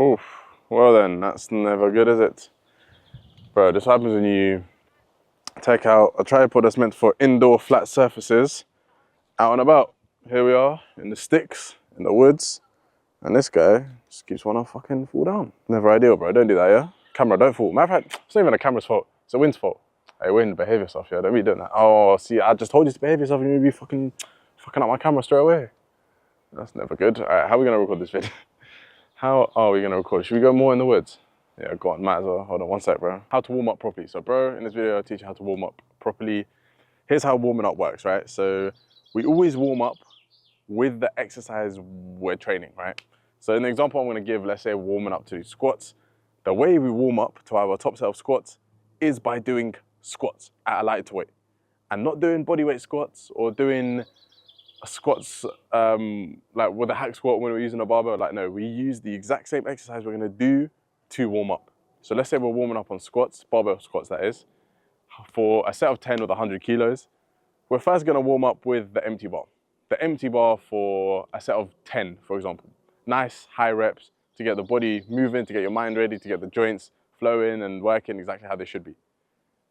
Oof. Well then, that's never good, is it? Bro, this happens when you take out a tripod that's meant for indoor flat surfaces out and about. Here we are in the sticks, in the woods, and this guy just keeps wanting to fucking fall down. Never ideal, bro. Don't do that, yeah? Camera, don't fall. Matter of fact, it's not even the camera's fault. It's the wind's fault. Hey, wind, behave yourself, yeah? Don't be doing that. Oh, see, I just told you to behave yourself and you'd be fucking up my camera straight away. That's never good. All right, how are we gonna record this video? How are we gonna record? Should we go more in the woods? Yeah, go on, might as well. Hold on one sec, bro. How to warm up properly. So, bro, in this video, I'll teach you how to warm up properly. Here's how warming up works, right? So, we always warm up with the exercise we're training, right? So, in the example I'm gonna give, let's say we're warming up to squats. The way we warm up to our top set of squats is by doing squats at a lighter weight. And not doing bodyweight squats or doing squats like with a hack squat when we're using a barbell. Like, no, we use the exact same exercise we're gonna do to warm up. So let's say we're warming up on squats, barbell squats that is, for a set of 10 with 100 kilos. We're first gonna warm up with the empty bar. The empty bar for a set of 10, for example. Nice high reps to get the body moving, to get your mind ready, to get the joints flowing and working exactly how they should be.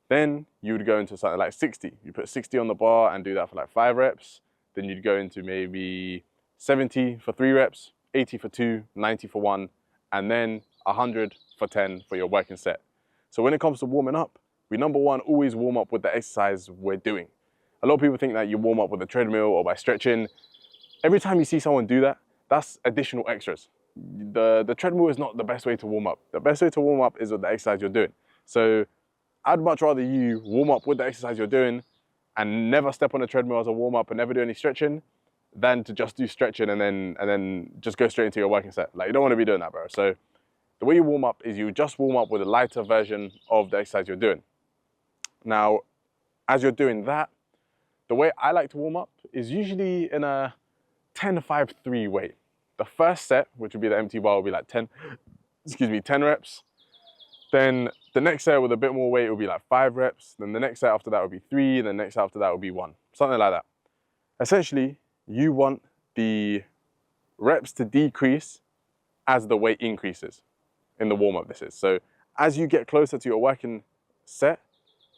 Then you would go into something like 60. You put 60 on the bar and do that for like 5 reps. Then you'd go into maybe 70 for 3 reps, 80 for 2, 90 for 1, and then 100 for 10 for your working set. So when it comes to warming up, we number one, always warm up with the exercise we're doing. A lot of people think that you warm up with a treadmill or by stretching. Every time you see someone do that, that's additional extras. The treadmill is not the best way to warm up. The best way to warm up is with the exercise you're doing. So I'd much rather you warm up with the exercise you're doing and never step on a treadmill as a warm up and never do any stretching than to just do stretching and then just go straight into your working set. Like, you don't want to be doing that, bro. So the way you warm up is you just warm up with a lighter version of the exercise you're doing. Now, as you're doing that, the way I like to warm up is usually in a 10-5-3 weight. The first set, which would be the empty bar, will be like 10 reps. Then the next set with a bit more weight will be like 5 reps. Then the next set after that will be 3. And the next set after that will be 1. Something like that. Essentially, you want the reps to decrease as the weight increases in the warm-up, this is. So as you get closer to your working set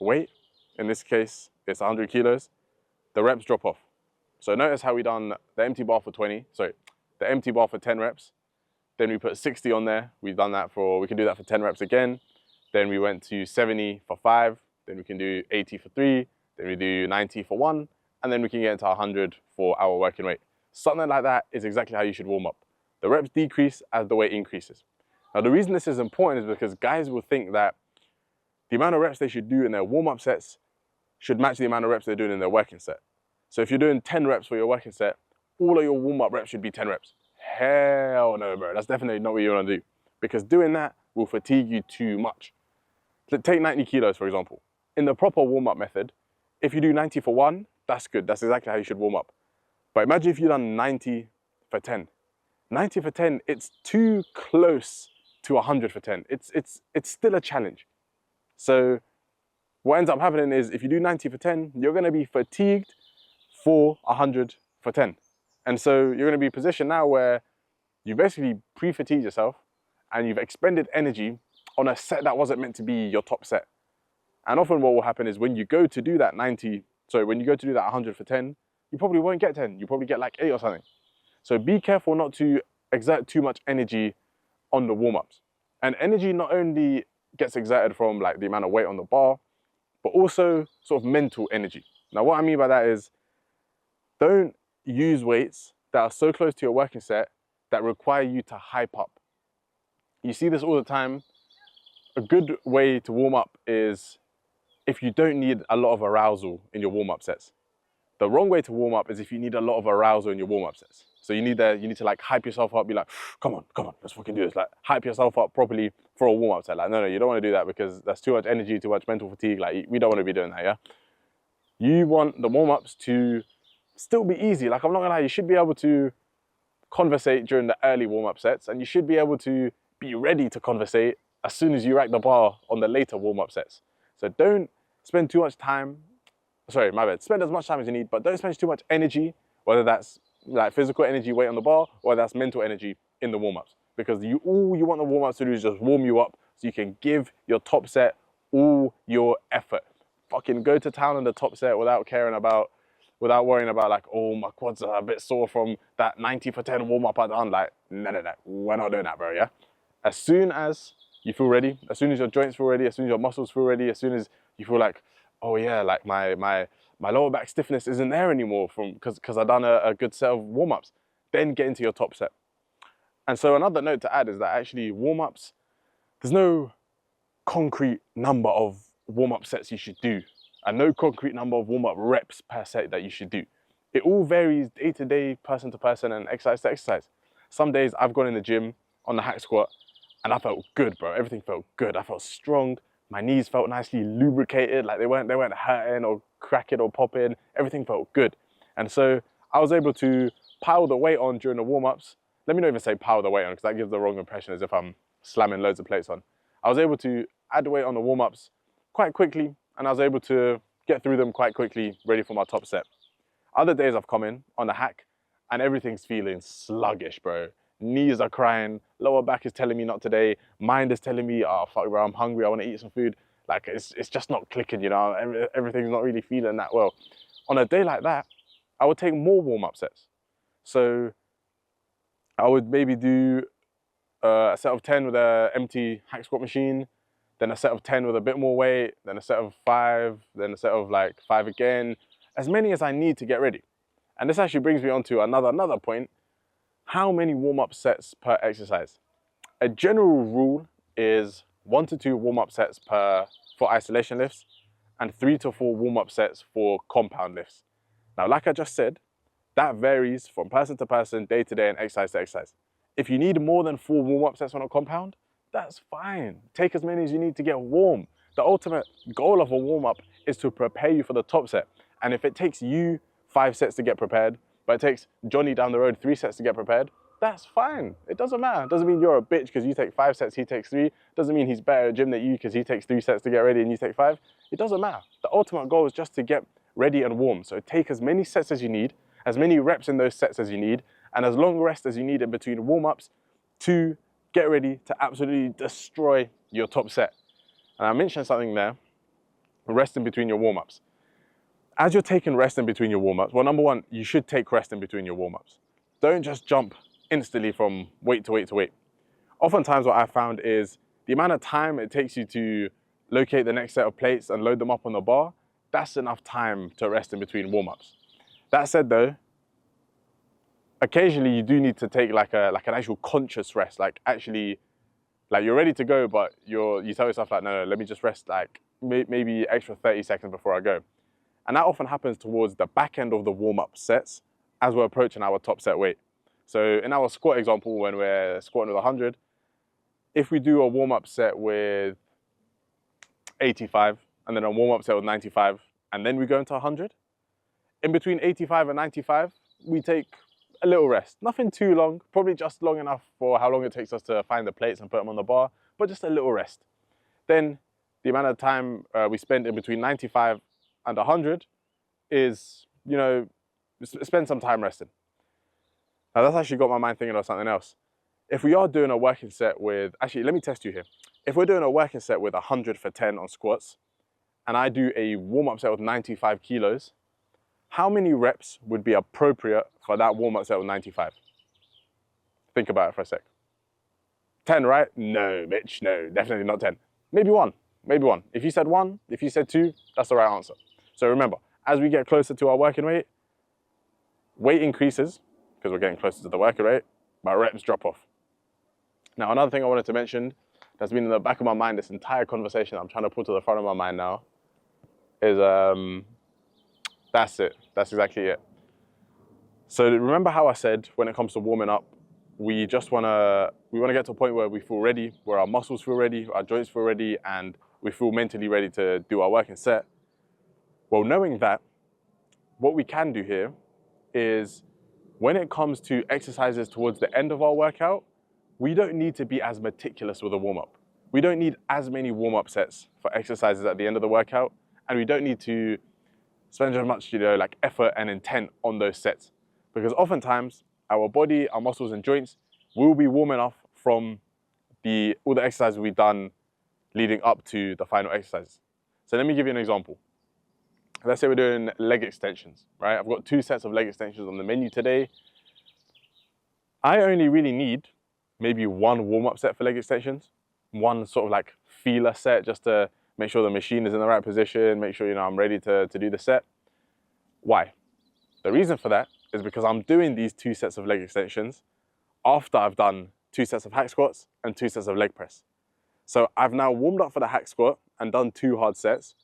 weight, in this case, it's 100 kilos, the reps drop off. So notice how we done the empty bar for 10 reps. Then we put 60 on there. We've done that we can do that for 10 reps again. Then we went to 70 for 5. Then we can do 80 for 3. Then we do 90 for 1. And then we can get into 100 for our working weight. Something like that is exactly how you should warm up. The reps decrease as the weight increases. Now, the reason this is important is because guys will think that the amount of reps they should do in their warm-up sets should match the amount of reps they're doing in their working set. So if you're doing 10 reps for your working set, all of your warm-up reps should be 10 reps. Hell no, bro. That's definitely not what you want to do, because doing that will fatigue you too much. Take 90 kilos, for example. In the proper warm-up method, if you do 90 for 1, that's good. That's exactly how you should warm up. But imagine if you've done 90 for 10. 90 for 10, it's too close to 100 for 10. It's still a challenge. So what ends up happening is if you do 90 for 10, you're going to be fatigued for 100 for 10. And so you're going to be positioned now where you basically pre-fatigued yourself and you've expended energy on a set that wasn't meant to be your top set. And often what will happen is when you go to do that 100 for 10, you probably won't get 10. You probably get like 8 or something. So be careful not to exert too much energy on the warm-ups. And energy not only gets exerted from like the amount of weight on the bar, but also sort of mental energy. Now, what I mean by that is don't use weights that are so close to your working set that require you to hype up. You see this all the time. A good way to warm up is if you don't need a lot of arousal in your warm-up sets. The wrong way to warm up is if you need a lot of arousal in your warm-up sets. So you need to like hype yourself up, be like, come on, let's fucking do this. Like hype yourself up properly for a warm-up set. Like, no, you don't want to do that because that's too much energy, too much mental fatigue. Like, we don't want to be doing that, yeah? You want the warm-ups to still be easy. Like, I'm not gonna lie, you should be able to conversate during the early warm-up sets, and you should be able to be ready to conversate as soon as you rack the bar on the later warm-up sets. So don't spend too much time, sorry, my bad, spend as much time as you need, but don't spend too much energy, whether that's like physical energy weight on the bar, or that's mental energy in the warm-ups. because all you want the warm-ups to do is just warm you up so you can give your top set all your effort. Fucking go to town on the top set without worrying about like, oh, my quads are a bit sore from that 90 for 10 warm-up I done. Like, no, we're not doing that, bro, yeah? As soon as you feel ready, as soon as your joints feel ready, as soon as your muscles feel ready, as soon as you feel like, oh yeah, like my lower back stiffness isn't there anymore because I've done a good set of warm-ups, then get into your top set. And so another note to add is that actually warm-ups, there's no concrete number of warm-up sets you should do and no concrete number of warm-up reps per set that you should do. It all varies day to day, person to person, and exercise to exercise. Some days I've gone in the gym on the hack squat and I felt good, bro. Everything felt good. I felt strong. My knees felt nicely lubricated, like they weren't hurting or cracking or popping. Everything felt good. And so I was able to pile the weight on during the warm-ups. Let me not even say pile the weight on because that gives the wrong impression as if I'm slamming loads of plates on. I was able to add weight on the warm-ups quite quickly and I was able to get through them quite quickly, ready for my top set. Other days I've come in on the hack and everything's feeling sluggish, bro. Knees are crying, lower back is telling me not today, mind is telling me, oh fuck bro, I'm hungry, I want to eat some food. Like it's just not clicking, you know, everything's not really feeling that well. On a day like that, I would take more warm-up sets. So I would maybe do a set of 10 with an empty hack squat machine, then a set of 10 with a bit more weight, then a set of 5, then a set of like 5 again, as many as I need to get ready. And this actually brings me on to another point. How many warm-up sets per exercise? A general rule is 1 to 2 warm-up sets for isolation lifts and 3 to 4 warm-up sets for compound lifts. Now, like I just said, that varies from person to person, day to day, and exercise to exercise. If you need more than 4 warm-up sets on a compound, that's fine. Take as many as you need to get warm. The ultimate goal of a warm-up is to prepare you for the top set. And if it takes you 5 sets to get prepared, but it takes Johnny down the road 3 sets to get prepared, that's fine. It doesn't matter. It doesn't mean you're a bitch because you take 5 sets, he takes 3. It doesn't mean he's better at gym than you because he takes 3 sets to get ready and you take 5. It doesn't matter. The ultimate goal is just to get ready and warm. So take as many sets as you need, as many reps in those sets as you need, and as long rest as you need in between warm-ups to get ready to absolutely destroy your top set. And I mentioned something there, rest in between your warm-ups. As you're taking rest in between your warm-ups, well, number one, you should take rest in between your warm-ups. Don't just jump instantly from weight to weight to weight. Oftentimes what I've found is the amount of time it takes you to locate the next set of plates and load them up on the bar, that's enough time to rest in between warm-ups. That said though, occasionally you do need to take like an actual conscious rest, like actually, like you're ready to go, but you tell yourself like, no, let me just rest like maybe extra 30 seconds before I go. And that often happens towards the back end of the warm-up sets as we're approaching our top set weight. So in our squat example, when we're squatting with 100, if we do a warm-up set with 85 and then a warm-up set with 95, and then we go into 100, in between 85 and 95, we take a little rest. Nothing too long, probably just long enough for how long it takes us to find the plates and put them on the bar, but just a little rest. Then the amount of time we spend in between 95 and 100 is, you know, spend some time resting. Now that's actually got my mind thinking of something else. If we are doing a working set with, actually let me test you here. If we're doing a working set with 100 for 10 on squats, and I do a warm-up set with 95 kilos, how many reps would be appropriate for that warm-up set with 95? Think about it for a sec. 10, right? No, bitch, no, definitely not 10. Maybe 1, maybe 1. If you said 1, if you said 2, that's the right answer. So remember, as we get closer to our working weight, weight increases, because we're getting closer to the working rate, but reps drop off. Now, another thing I wanted to mention that's been in the back of my mind this entire conversation, I'm trying to put to the front of my mind now, is that's it. That's exactly it. So remember how I said when it comes to warming up, we want to get to a point where we feel ready, where our muscles feel ready, our joints feel ready, and we feel mentally ready to do our working set. Well, knowing that, what we can do here is when it comes to exercises towards the end of our workout, we don't need to be as meticulous with a warm-up. We don't need as many warm-up sets for exercises at the end of the workout, and we don't need to spend as much, like effort and intent on those sets. Because oftentimes, our body, our muscles and joints will be warm enough from all the exercises we've done leading up to the final exercises. So let me give you an example. Let's say we're doing leg extensions, right? I've got 2 sets of leg extensions on the menu today. I only really need maybe 1 warm-up set for leg extensions, 1 sort of like feeler set just to make sure the machine is in the right position, make sure, you know, I'm ready to do the set. Why? The reason for that is because I'm doing these 2 sets of leg extensions after I've done 2 sets of hack squats and 2 sets of leg press. So I've now warmed up for the hack squat and done 2 hard sets.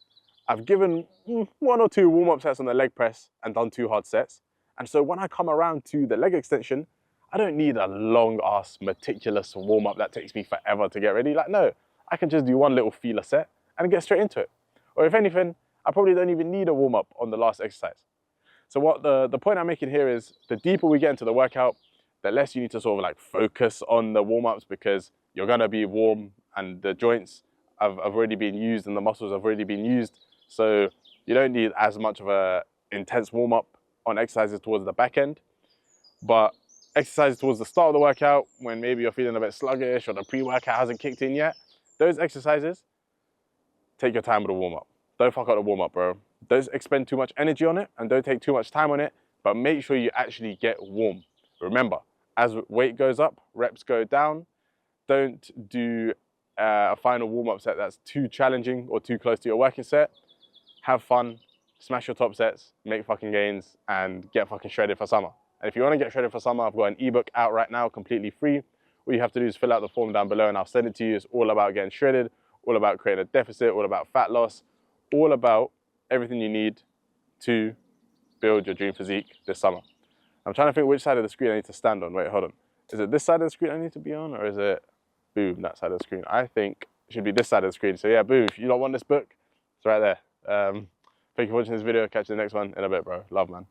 I've given 1 or 2 warm-up sets on the leg press and done 2 hard sets. And so when I come around to the leg extension, I don't need a long-ass, meticulous warm-up that takes me forever to get ready. Like, no, I can just do 1 little feeler set and get straight into it. Or if anything, I probably don't even need a warm-up on the last exercise. So what the point I'm making here is, the deeper we get into the workout, the less you need to sort of like focus on the warm-ups, because you're gonna be warm and the joints have already been used and the muscles have already been used. So you don't need as much of a intense warm-up on exercises towards the back end. But exercises towards the start of the workout, when maybe you're feeling a bit sluggish or the pre-workout hasn't kicked in yet, those exercises, take your time with the warm-up. Don't fuck up the warm-up, bro. Don't expend too much energy on it and don't take too much time on it, but make sure you actually get warm. Remember, as weight goes up, reps go down. Don't do a final warm-up set that's too challenging or too close to your working set. Have fun, smash your top sets, make fucking gains, and get fucking shredded for summer. And if you want to get shredded for summer, I've got an ebook out right now, completely free. All you have to do is fill out the form down below and I'll send it to you. It's all about getting shredded, all about creating a deficit, all about fat loss, all about everything you need to build your dream physique this summer. I'm trying to think which side of the screen I need to stand on. Wait, hold on. Is it this side of the screen I need to be on, or is it, boom, that side of the screen? I think it should be this side of the screen. So yeah, boom, if you don't want this book, it's right there. Thank you for watching this video. Catch you in the next one in a bit, bro. Love, man.